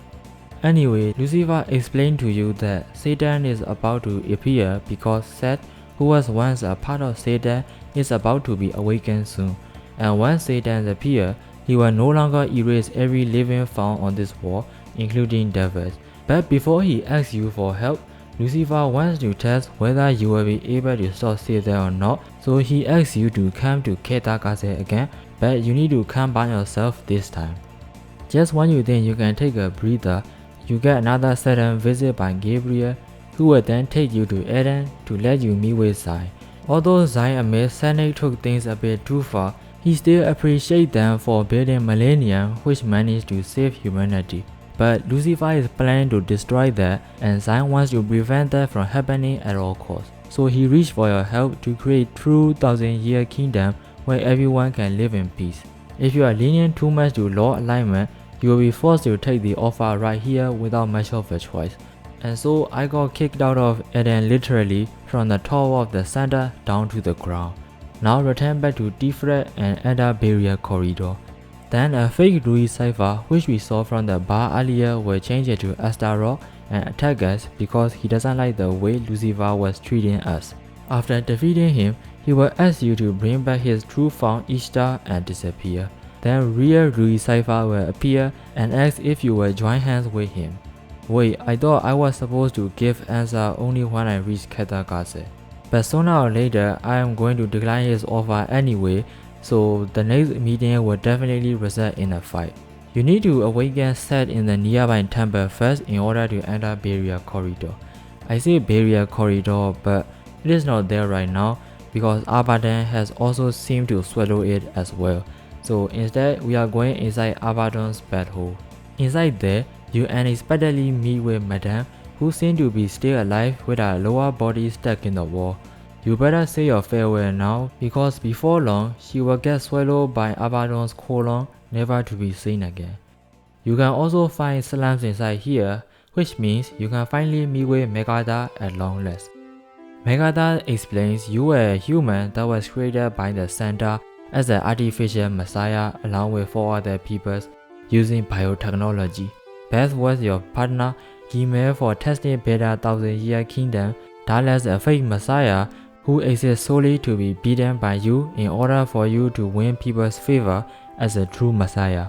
S1: Anyway, Lucifer explained to you that Satan is about to appear because Seth, who was once a part of Satan, is about to be awakened soon, and once Satan appears, he will no longer erase every living found on this world, including devils. But before he asks you for help, Lucifer wants to test whether you will be able to stop Satan or not, so he asks you to come to Ketakase again, but you need to come by yourself this time. Just when you think you can take a breather, you get another sudden visit by Gabriel, who will then take you to Eden to let you meet with Zai. Although Zai admits Sonic took things a bit too far, he still appreciates them for building Millennium, which managed to save humanity. But Lucifer is planning to destroy that, and Zai wants to prevent that from happening at all costs. So he reached for your help to create true 1000-year kingdom where everyone can live in peace. If you are leaning too much to Lord alignment, you will be forced to take the offer right here without much of a choice. And so I got kicked out of Eden literally from the top of the center down to the ground. Now return back to Tiferet and enter Barrier Corridor. Then a fake Rui Cypher, which we saw from the bar earlier, will change it to Astaroth and attack us because he doesn't like the way Lucifer was treating us. After defeating him, he will ask you to bring back his true form Ishtar and disappear. Then real Rui Cypher will appear and ask if you will join hands with him. Wait, I thought I was supposed to give answer only when I reach Ketakase. But sooner or later, I am going to decline his offer anyway, so the next meeting will definitely result in a fight. You need to awaken Seth in the nearby temple first in order to enter Barrier Corridor. I say Barrier Corridor, but it is not there right now because Abaddon has also seemed to swallow it as well. So instead, we are going inside Abaddon's battle. Inside there, you unexpectedly meet with Madame, who seems to be still alive with her lower body stuck in the wall. You better say your farewell now, because before long, she will get swallowed by Abaddon's colon, never to be seen again. You can also find slums inside here, which means you can finally meet with Megadha at long last. Megadha explains you were a human that was created by the Center as an artificial messiah along with 4 other peoples using biotechnology. Beth was your partner, Gmail for testing Beta 1000-year kingdom, Dallas a fake messiah who exists solely to be beaten by you in order for you to win people's favor as a true messiah.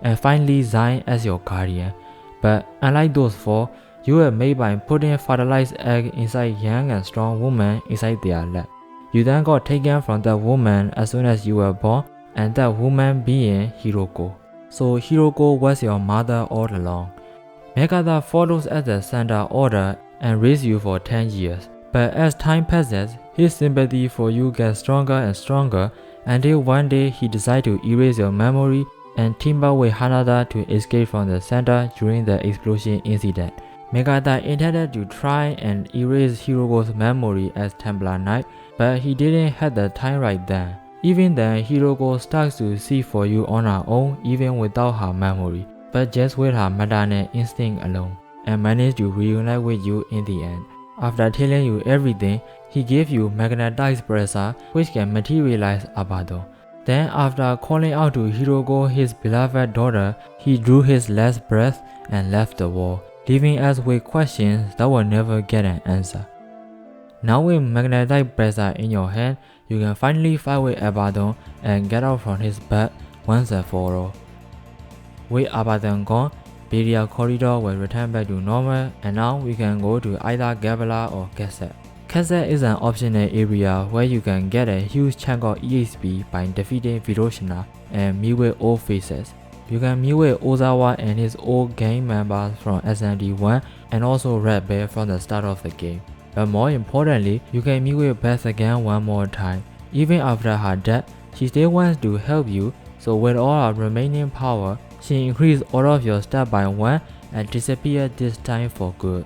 S1: And finally Zai as your guardian. But unlike those 4, you were made by putting fertilized egg inside young and strong woman inside their lab. You then got taken from that woman as soon as you were born, and that woman being Hiroko. So Hiroko was your mother all along. Megadha follows at the center order and raised you for 10 years. But as time passes, his sympathy for you gets stronger and stronger until one day he decides to erase your memory and team up with Hanada to escape from the center during the explosion incident. Megadha intended to try and erase Hiroko's memory as Templar Knight, but he didn't have the time right then. Even then, Hiroko starts to see for you on her own even without her memory, but just with her maternal instinct alone, and managed to reunite with you in the end. After telling you everything, he gave you magnetized pressure which can materialize Abaddon. Then after calling out to Hiroko, his beloved daughter, he drew his last breath and left the world. leaving us with questions that will never get an answer. Now with magnetite pressure in your hand, you can finally fight with Abaddon and get out from his bed once and for all. With Abaddon gone, Beria corridor will return back to normal, and now we can go to either Gabala or Kesset. Kesset is an optional area where you can get a huge chunk of EXP by defeating Viroshina and meet with old faces. You can meet with Ozawa and his old gang members from SMD1 and also Red Bear from the start of the game. But more importantly, you can meet with Beth again one more time. Even after her death, she still wants to help you, so with all her remaining power, she increased all of your stats by 1 and disappeared this time for good.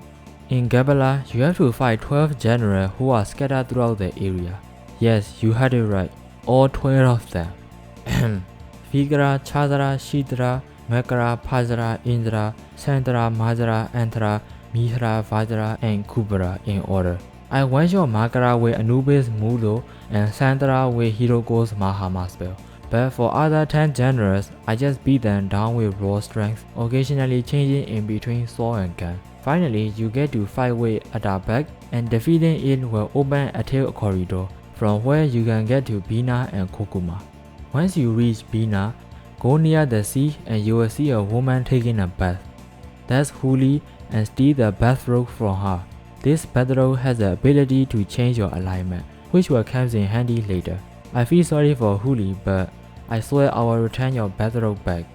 S1: In Gabala, you have to fight 12 generals who are scattered throughout the area. Yes, you had it right, all 12 of them. Vigra, Chadra, Shidra, Mekara, Pajra, Indra, Sandra, Majra, Antra, Mihra, Vajra, and Kubra in order. I went your Makara with Anubis Mudo and Sandra with Hirogo's Mahama spell. But for other 10 generals, I just beat them down with raw strength, occasionally changing in between sword and gun. Finally, you get to fight with Adabek, and defeating it will open a tail corridor, from where you can get to Bina and Kokuma. Once you reach Bina, go near the sea and you will see a woman taking a bath. That's Huli, and steal the bathrobe from her. This bathrobe has the ability to change your alignment, which will come in handy later. I feel sorry for Huli, but I swear I will return your bathrobe back.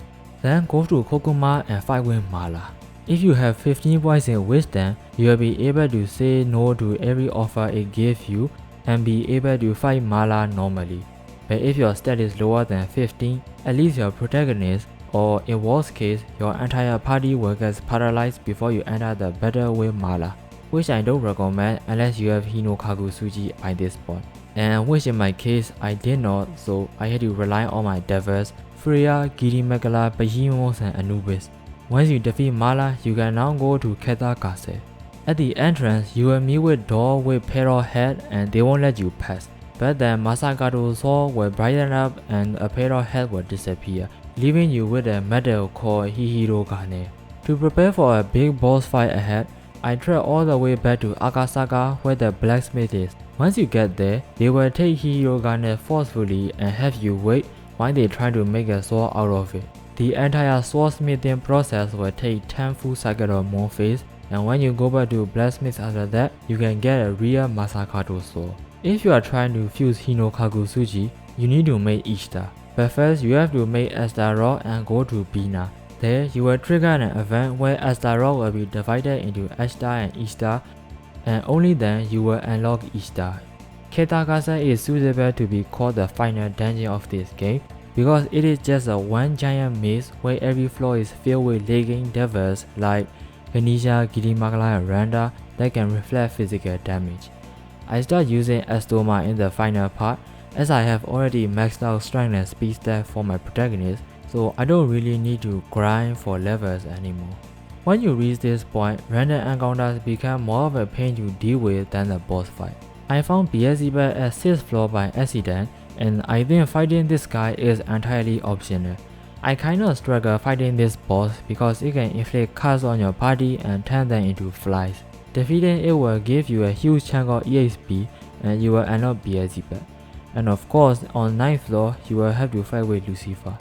S1: Then go to Kokuma and fight with Mala. If you have 15 points in wisdom, you will be able to say no to every offer it gives you and be able to fight Mala normally. But if your stat is lower than 15, at least your protagonist, or in worst case, your entire party will get paralyzed before you enter the battle with Mala, which I don't recommend unless you have Hinokagu Tsuji by this point. And which in my case I did not, so I had to rely on my devils, Freya, Girimegala, Behemoth and Anubis. Once you defeat Mala, you can now go to Keta Castle. At the entrance, you will meet with Door with parrot head and they won't let you pass. But then Masakato's sword will brighten up and a parrot head will disappear, leaving you with a medal called Hihiro Gane. To prepare for a big boss fight ahead, I trekked all the way back to Akasaka where the blacksmith is. Once you get there, they will take Hihiro Gane forcefully and have you wait while they try to make a sword out of it. The entire swordsmithing process will take 10 full cycles of moon phase, and when you go back to blacksmith after that, you can get a real Masakato sword. If you are trying to fuse Hinokagu Tsuji, you need to make Ishtar. But first, you have to make Astaroth and go to Bina. There, you will trigger an event where Astaroth will be divided into Ashtar and Ishtar, and only then you will unlock Ishtar. Ketagasa is suitable to be called the final dungeon of this game because it is just a one giant maze where every floor is filled with lagging devils like Ganesha, Girimagala and Randa that can reflect physical damage. I start using Astoma in the final part as I have already maxed out strength and speed stat for my protagonist, so I don't really need to grind for levels anymore. When you reach this point, random encounters become more of a pain to deal with than the boss fight. I found Beelzebub at 6th floor by accident, and I think fighting this guy is entirely optional. I kinda struggle fighting this boss because it can inflict cuts on your party and turn them into flies. Defeating it will give you a huge chunk of EXP and you will unlock Beelzebub. And of course, on 9th floor, you will have to fight with Lucifer.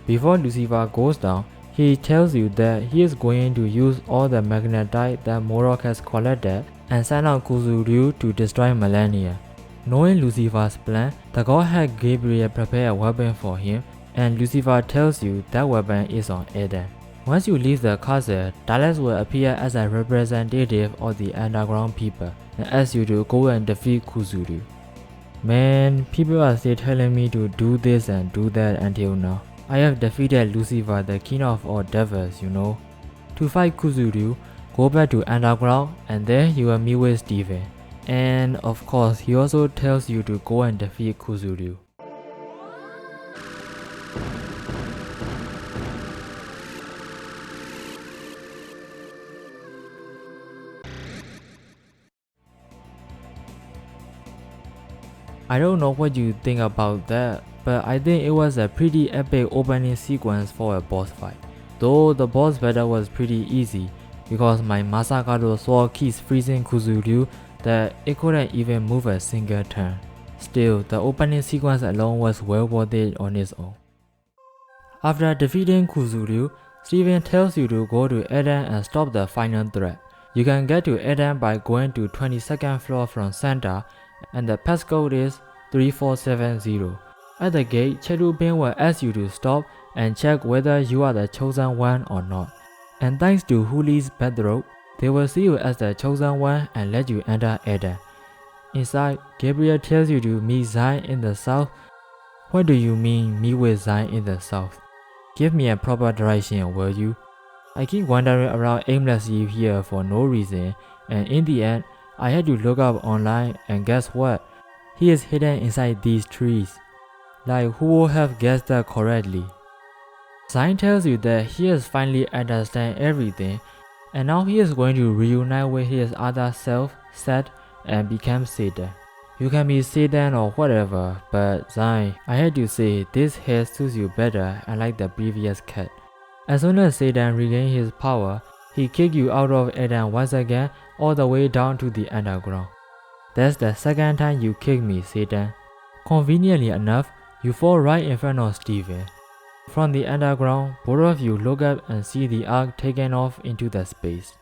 S1: Before Lucifer goes down, he tells you that he is going to use all the magnetite that Morok has collected and send out Kuzuryu to destroy Millennia. Knowing Lucifer's plan, the god had Gabriel prepare a weapon for him, and Lucifer tells you that weapon is on Eden. Once you leave the castle, Dallas will appear as a representative of the underground people and ask you to go and defeat Kuzuryu. Man, people are still telling me to do this and do that until now. I have defeated Lucifer, the king of all devils, you know. To fight Kuzuryu, go back to underground and there you will meet with Steven. And of course, he also tells you to go and defeat Kuzuryu. I don't know what you think about that, but I think it was a pretty epic opening sequence for a boss fight. Though the boss battle was pretty easy, because my Masakado sword keeps freezing Kuzuryu that it couldn't even move a single turn. Still, the opening sequence alone was well worth it on its own. After defeating Kuzuryu, Steven tells you to go to Eden and stop the final threat. You can get to Eden by going to 22nd floor from center, and the passcode is 3470. At the gate, Cherubin will ask you to stop and check whether you are the chosen one or not. And thanks to Huli's bedrock, they will see you as the chosen one and let you enter Eden. Inside, Gabriel tells you to meet Zai in the south. What do you mean meet with Zai in the south? Give me a proper direction, will you? I keep wandering around aimlessly here for no reason, and in the end, I had to look up online, and guess what? He is hidden inside these trees. Like, who would have guessed that correctly? Zai tells you that he has finally understand everything, and now he is going to reunite with his other self, Seth, and become Satan. You can be Satan or whatever, but Zai, I had to say this hair suits you better unlike the previous cat. As soon as Satan regained his power, he kicked you out of Eden once again all the way down to the underground. That's the second time you kicked me, Satan. Conveniently enough, you fall right in front of Steven. From the underground, both of you look up and see the ark taken off into the space.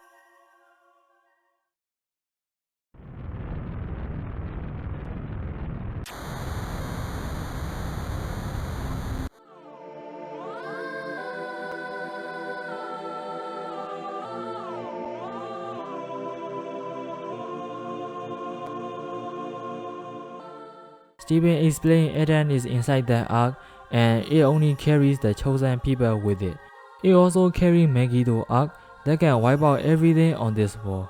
S1: Steven explained Eden is inside the ark and it only carries the chosen people with it. It also carries Megiddo ark that can wipe out everything on this world.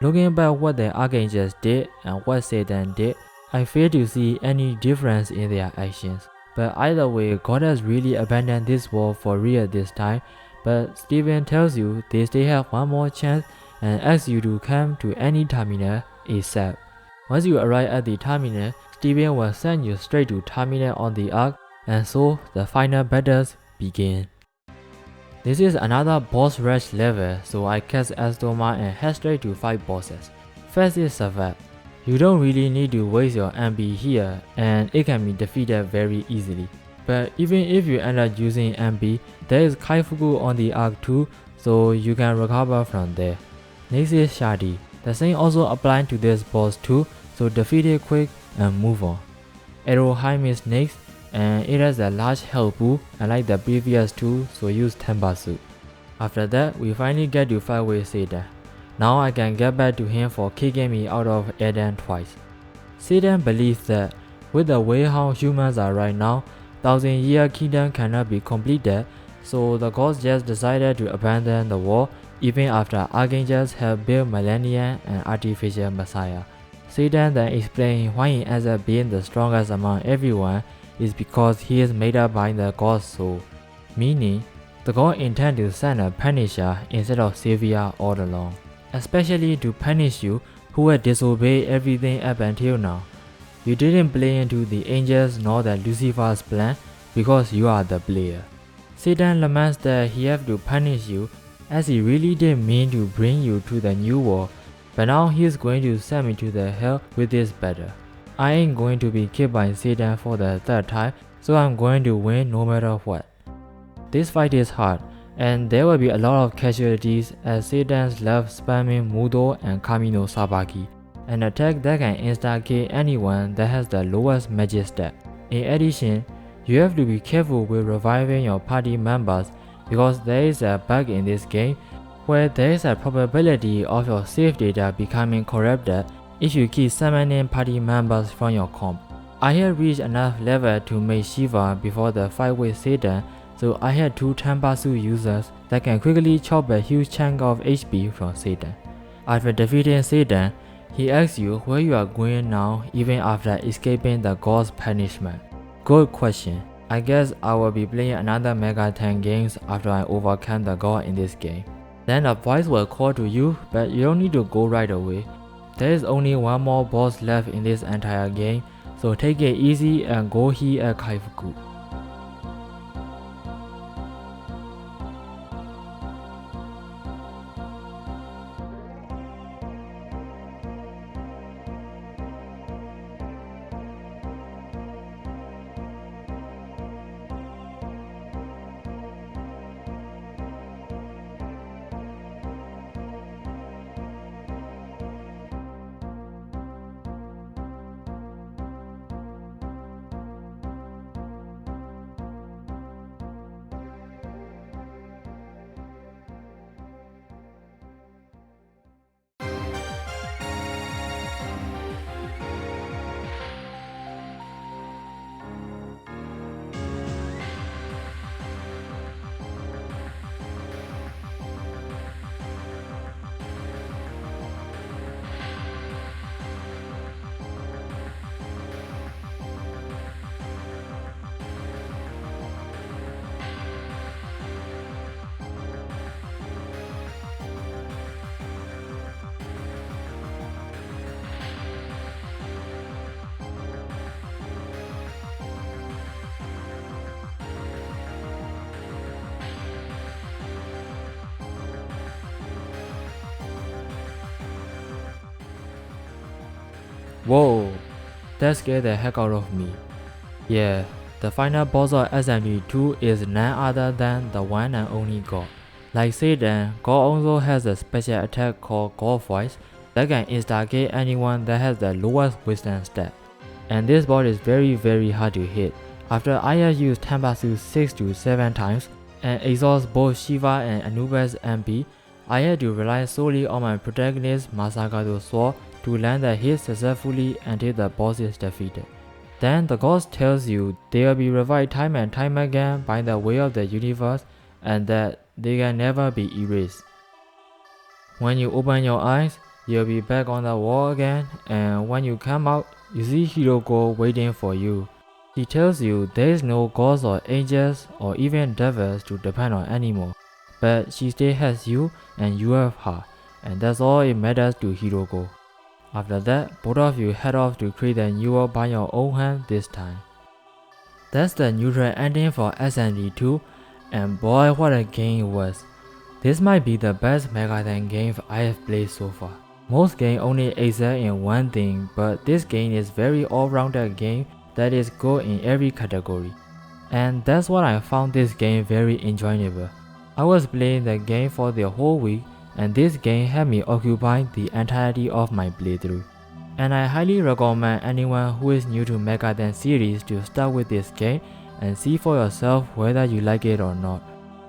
S1: Looking back what the archangels did and what Satan did, I fail to see any difference in their actions. But either way, God has really abandoned this world for real this time, but Steven tells you they still have one more chance and asks you to come to any terminal except. Once you arrive at the terminal, Steven will send you straight to terminal on the ark, and so the final battles begin. This is another boss rush level, so I cast Astoma and head straight to fight bosses. First is Savat. You don't really need to waste your MP here, and it can be defeated very easily. But even if you end up using MP, there is Kaifuku on the ark too, so you can recover from there. Next is Shadi. The same also applies to this boss too, so defeat it quick and move on. Eroheim is next, and it has a large health pool unlike the previous two, so use Tenbatsu. After that, we finally get to fight with Satan. Now I can get back to him for kicking me out of Eden twice. Satan believes that with the way how humans are right now, 1,000-year kingdom cannot be completed, so the gods just decided to abandon the war even after archangels have built Millennium and Artificial Messiah. Satan then explained why he ends up being the strongest among everyone is because he is made up by the God's soul, meaning the God intends to send a punisher instead of savior all along, especially to punish you who had disobeyed everything up until now. You didn't play into the angels nor the Lucifer's plan because you are the player. Satan laments that he have to punish you as he really didn't mean to bring you to the new world, but now he is going to send me to the hell with this battle. I ain't going to be killed by Satan for the third time, so I'm going to win no matter what. This fight is hard, and there will be a lot of casualties as Satan's love spamming Mudo and Kamino Sabaki, an attack that can insta-kill anyone that has the lowest magic stat. In addition, you have to be careful with reviving your party members because there is a bug in this game where there is a probability of your save data becoming corrupted if you keep summoning party members from your comp. I had reached enough level to make Shiva before the fight with Satan, so I had 2 Tenbatsu users that can quickly chop a huge chunk of HP from Satan. After defeating Satan, he asks you where you are going now even after escaping the god's punishment. Good question. I guess I will be playing another Mega 10 games after I overcome the god in this game. Then a voice will call to you, but you don't need to go right away. There is only one more boss left in this entire game, so take it easy and go heal at Kaifuku. Whoa, that scared the heck out of me. Yeah, the final boss of SMT2 is none other than the one and only God. Like Satan, God also has a special attack called God Voice that can instigate anyone that has the lowest wisdom stat. And this boss is very hard to hit. After I have used Tenpatsu 6 to 7 times and exhaust both Shiva and Anubis MP, I had to rely solely on my protagonist Masakato's sword to land the hit successfully until the boss is defeated. Then the ghost tells you they will be revived time and time again by the way of the universe and that they can never be erased. When you open your eyes, you'll be back on the wall again, and when you come out, you see Hiroko waiting for you. She tells you there is no gods or angels or even devils to depend on anymore, but she still has you and you have her, and that's all it matters to Hiroko. After that, both of you head off to create a new world by your own hand this time. That's the neutral ending for SMT2, and boy what a game it was. This might be the best Megaten game I have played so far. Most games only excel in one thing, but this game is very all-rounded game that is good in every category. And that's what I found this game very enjoyable. I was playing the game for the whole week, and this game had me occupy the entirety of my playthrough. And I highly recommend anyone who is new to Megaten series to start with this game and see for yourself whether you like it or not.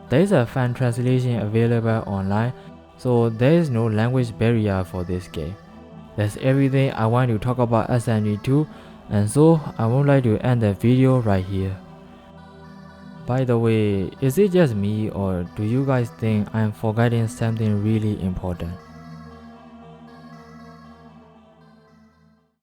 S1: There is a fan translation available online, so there is no language barrier for this game. That's everything I want to talk about SMT2, and so I would like to end the video right here. By the way, is it just me or do you guys think I'm forgetting something really important?